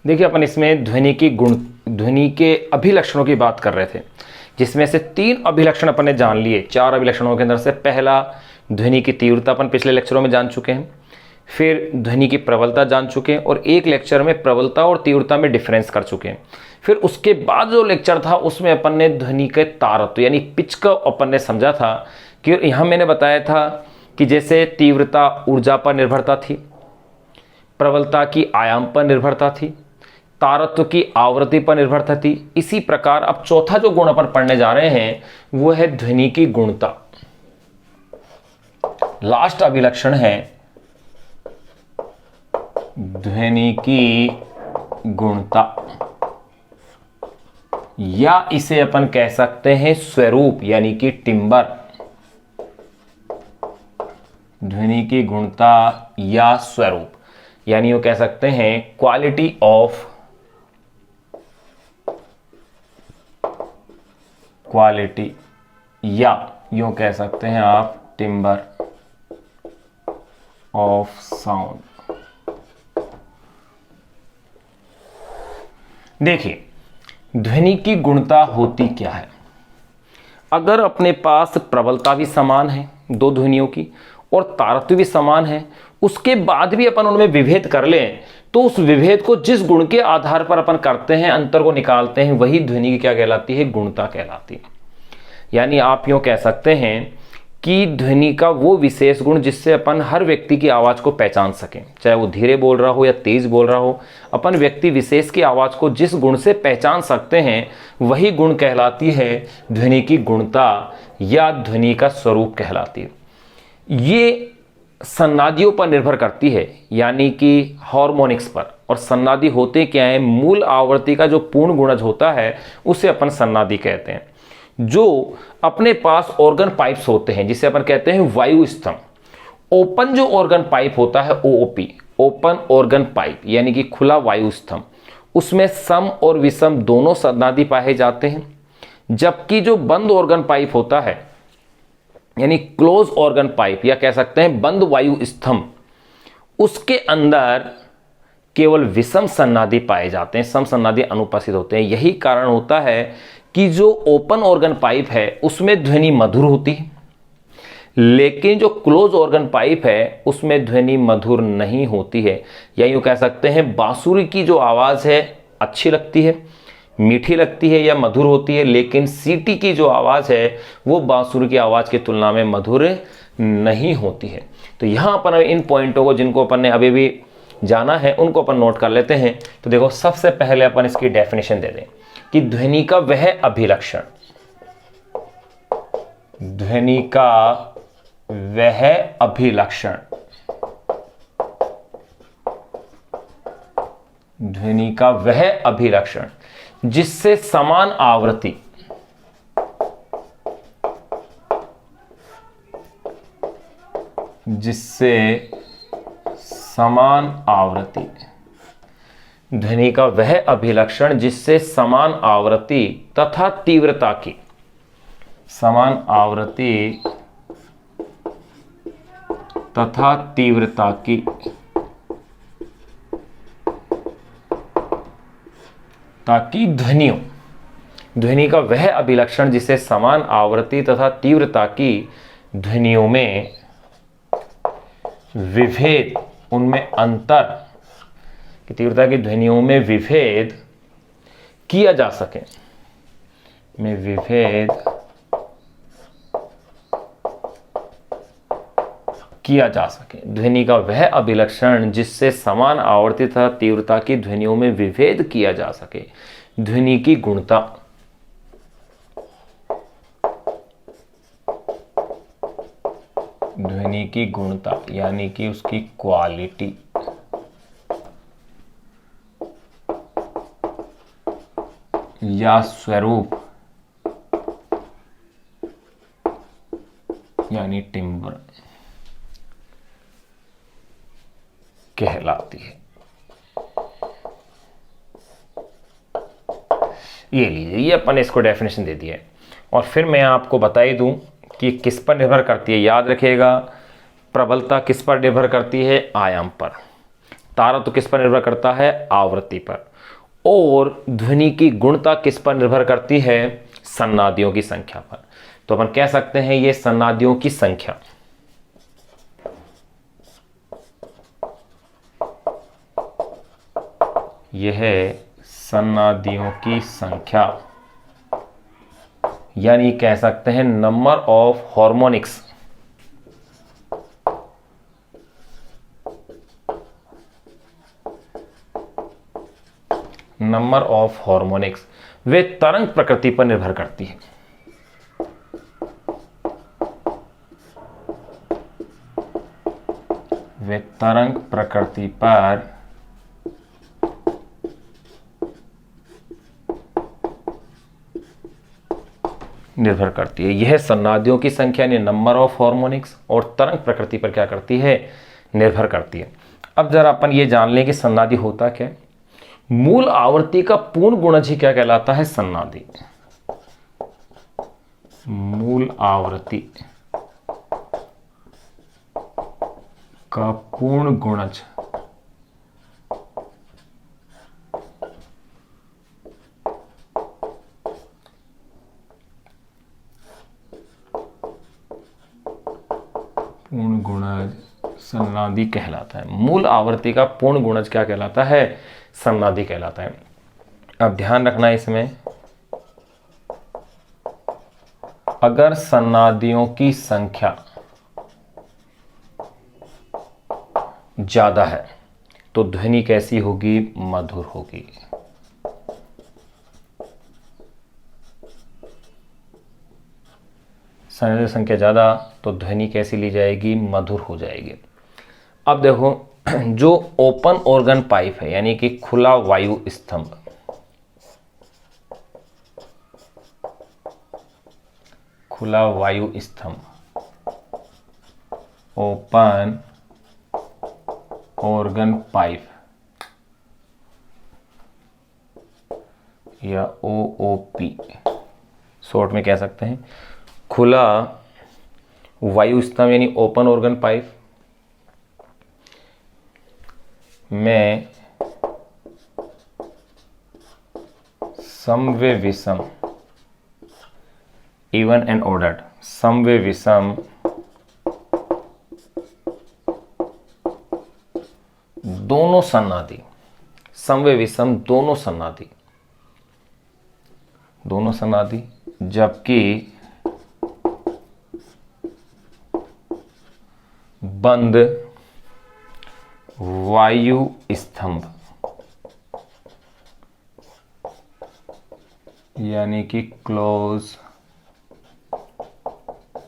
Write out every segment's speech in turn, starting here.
देखिए अपन इसमें ध्वनि के अभिलक्षणों की बात कर रहे थे, जिसमें से 3 अभिलक्षण अपन ने जान लिए। 4 अभिलक्षणों के अंदर से पहला ध्वनि की तीव्रता अपन पिछले लेक्चरों में जान चुके हैं, फिर ध्वनि की प्रबलता जान चुके हैं और एक लेक्चर में प्रबलता और तीव्रता में डिफरेंस कर चुके हैं। फिर उसके बाद जो लेक्चर था उसमें अपन ने ध्वनि के तारत्व यानी पिच का अपन ने समझा था कि यहाँ मैंने बताया था कि जैसे तीव्रता ऊर्जा पर निर्भरता थी, प्रबलता की आयाम पर निर्भरता थी, तारत्व की आवृत्ति पर निर्भरता थी। इसी प्रकार अब चौथा जो गुण अपन पढ़ने जा रहे हैं वो है ध्वनि की गुणता। लास्ट अभिलक्षण है ध्वनि की गुणता, या इसे अपन कह सकते हैं स्वरूप यानी कि टिम्बर। ध्वनि की गुणता या स्वरूप यानी वो कह सकते हैं क्वालिटी ऑफ क्वालिटी, या यूं कह सकते हैं आप टिम्बर ऑफ साउंड। देखिए ध्वनि की गुणता होती क्या है। अगर अपने पास प्रबलता भी समान है 2 ध्वनियों की और तारत्व भी समान है, उसके बाद भी अपन उनमें विभेद कर लें तो उस विभेद को जिस गुण के आधार पर अपन करते हैं, अंतर को निकालते हैं, वही ध्वनि की क्या कहलाती है, गुणता कहलाती है। यानी आप यूं कह सकते हैं कि ध्वनि का वो विशेष गुण जिससे अपन हर व्यक्ति की आवाज़ को पहचान सकें, चाहे वो धीरे बोल रहा हो या तेज बोल रहा हो, अपन व्यक्ति विशेष की आवाज़ को जिस गुण से पहचान सकते हैं वही गुण कहलाती है ध्वनि की गुणता या ध्वनि का स्वरूप कहलाती है। ये सन्नादियों पर निर्भर करती है, यानी कि हार्मोनिक्स पर। और सन्नादी होते क्या है, मूल आवृत्ति का जो पूर्ण गुणज होता है उसे अपन सन्नादी कहते हैं। जो अपने पास ऑर्गन पाइप्स होते हैं जिसे अपन कहते हैं वायु स्तंभ, ओपन जो ऑर्गन पाइप होता है ओओपी, ओपन ऑर्गन पाइप यानी कि खुला वायु स्तंभ, उसमें सम और विषम दोनों सन्नादी पाए जाते हैं। जबकि जो बंद ऑर्गन पाइप होता है यानी क्लोज ऑर्गन पाइप या कह सकते हैं बंद वायु स्तंभ, उसके अंदर केवल विषम सन्नादी पाए जाते हैं, सम सन्नादी अनुपस्थित होते हैं। यही कारण होता है कि जो ओपन ऑर्गन पाइप है उसमें ध्वनि मधुर होती है, लेकिन जो क्लोज ऑर्गन पाइप है उसमें ध्वनि मधुर नहीं होती है। या यूं कह सकते हैं बांसुरी की जो आवाज़ है अच्छी लगती है, मीठी लगती है या मधुर होती है, लेकिन सीटी की जो आवाज़ है वो बांसुरी की आवाज़ की तुलना में मधुर नहीं होती है। तो यहाँ अपन इन पॉइंटों को जिनको अपन ने अभी भी जाना है उनको अपन नोट कर लेते हैं। तो देखो सबसे पहले अपन इसकी डेफिनेशन दे दें कि ध्वनि का वह अभिलक्षण, ध्वनि का वह अभिलक्षण, ध्वनि का वह अभिलक्षण जिससे समान आवृत्ति ध्वनि का वह अभिलक्षण जिससे समान आवृत्ति तथा तीव्रता की, समान आवृत्ति तथा तीव्रता की ताकि ध्वनि का वह अभिलक्षण जिससे समान आवृत्ति तथा तीव्रता की ध्वनियों में विभेद, उनमें अंतर की तीव्रता की ध्वनियों में विभेद किया जा सके, में विभेद किया जा सके। ध्वनि का वह अभिलक्षण जिससे समान आवर्ती तथा तीव्रता की ध्वनियों में विभेद किया जा सके, ध्वनि की गुणता। ध्वनि की गुणता यानी कि उसकी क्वालिटी, या स्वरूप यानी टिम्बर कहलाती है। ये लीजिए, ये अपन इसको डेफिनेशन दे दिया है। और फिर मैं आपको बता ही दूं कि किस पर निर्भर करती है। याद रखिएगा, प्रबलता किस पर निर्भर करती है, आयाम पर। तारत्व किस पर निर्भर करता है? आवृत्ति पर। और ध्वनि की गुणता किस पर निर्भर करती है? सन्नादियों की संख्या पर। तो अपन कह सकते हैं ये सन्नादियों की संख्या, यह है सन्नादियों की संख्या, यानी कह सकते हैं number of harmonics. Number of harmonics वे तरंग प्रकृति पर निर्भर करती है। वे तरंग प्रकृति पर निर्भर करती है। यह सन्नादियों की संख्या यानी नंबर ऑफ हार्मोनिक्स और तरंग प्रकृति पर क्या करती है? निर्भर करती है। अब जरा अपन ये जान लें कि सन्नादि होता क्या है। मूल आवृत्ति का पूर्ण गुणज ही क्या कहलाता है? सन्नादि। मूल आवृत्ति का पूर्ण गुणज पूर्ण गुणज सन्नादि कहलाता है। मूल आवृत्ति का पूर्ण गुणज क्या कहलाता है? सन्नादि कहलाता है। अब ध्यान रखना इसमें, अगर सन्नादियों की संख्या ज्यादा है तो ध्वनि कैसी होगी? मधुर होगी। सन्नादी संख्या ज्यादा तो ध्वनि कैसी ली जाएगी? मधुर हो जाएगी। अब देखो, जो ओपन ऑर्गन पाइप है यानी कि खुला वायु स्तंभ, खुला वायु स्तंभ, ओपन ऑर्गन पाइप या ओओपी शॉर्ट में कह सकते हैं, खुला वायु स्तंभ यानी ओपन ऑर्गन पाइप में समवे विषम, इवन एंड ऑर्डर्ड, समवे विषम दोनों सन्नादि, समवे विषम दोनों सन्नादि, दोनों सन्नादि, जबकि बंद वायु स्तंभ यानी कि क्लोज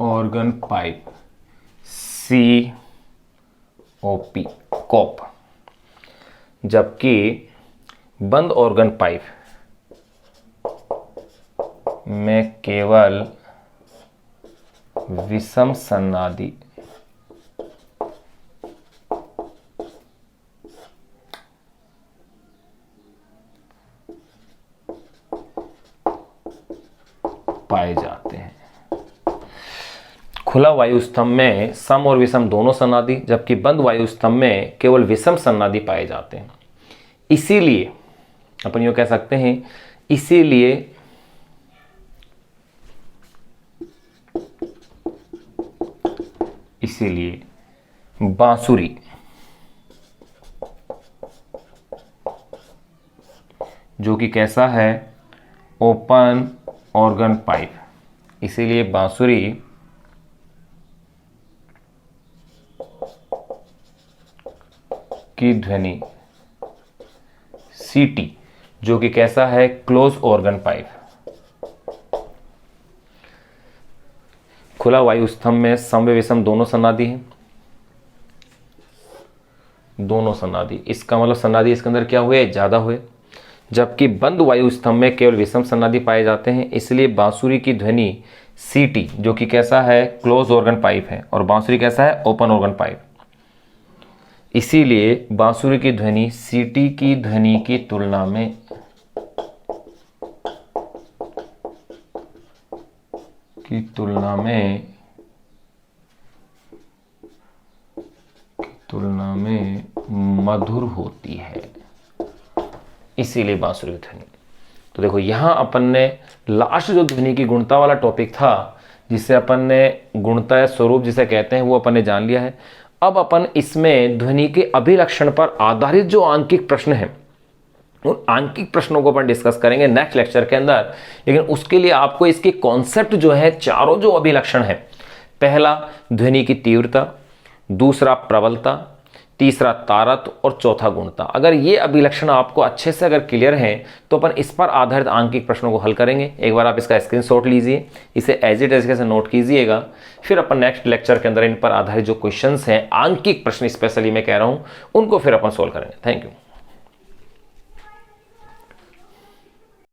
ऑर्गन पाइप, सी ओपी, कॉप, जबकि बंद ऑर्गन पाइप में केवल विषम सन्नादि पाए जाते हैं। खुला वायु स्तंभ में सम और विषम दोनों सन्नादि, जबकि बंद वायु स्तंभ में केवल विषम सन्नादि पाए जाते हैं। इसीलिए अपन यूं कह सकते हैं, इसीलिए बांसुरी जो कि कैसा है? ओपन ऑर्गन पाइप, इसीलिए बांसुरी की ध्वनि सीटी जो कि कैसा है? Close organ pipe. खुला वायु स्तंभ में समवे विषम दोनों सन्नादि हैं, दोनों सन्नादि, इसका मतलब सन्नादि इसके अंदर क्या हुए? ज्यादा हुए। जबकि बंद वायु स्तंभ में केवल विषम सन्नादि पाए जाते हैं, इसलिए बांसुरी की ध्वनि सीटी जो कि कैसा है? क्लोज ऑर्गन पाइप है, और बांसुरी कैसा है? Open organ pipe. इसीलिए बांसुरी की ध्वनि सीटी की ध्वनि की तुलना में मधुर होती है, इसीलिए बांसुरी ध्वनि। तो देखो यहां अपन ने लास्ट जो ध्वनि की गुणता वाला टॉपिक था, जिसे अपन ने गुणता या स्वरूप जिसे कहते हैं, वो अपन ने जान लिया है। अब अपन इसमें ध्वनि के अभिलक्षण पर आधारित जो आंकिक प्रश्न है, उन आंकिक प्रश्नों को अपन डिस्कस करेंगे नेक्स्ट लेक्चर के अंदर। लेकिन उसके लिए आपको इसके कॉन्सेप्ट जो है, चारों जो अभिलक्षण है, पहला ध्वनि की तीव्रता, दूसरा प्रबलता, तीसरा तारत और चौथा गुणता, अगर ये अभिलक्षण आपको अच्छे से अगर क्लियर हैं तो अपन इस पर आधारित आंकिक प्रश्नों को हल करेंगे। एक बार आप इसका स्क्रीनशॉट लीजिए, इसे एज इट इज कैसे नोट कीजिएगा, फिर अपन नेक्स्ट लेक्चर के अंदर इन पर आधारित जो क्वेश्चंस हैं, आंकिक प्रश्न स्पेशली मैं कह रहा हूं, उनको फिर अपन सोल्व करेंगे। Thank you.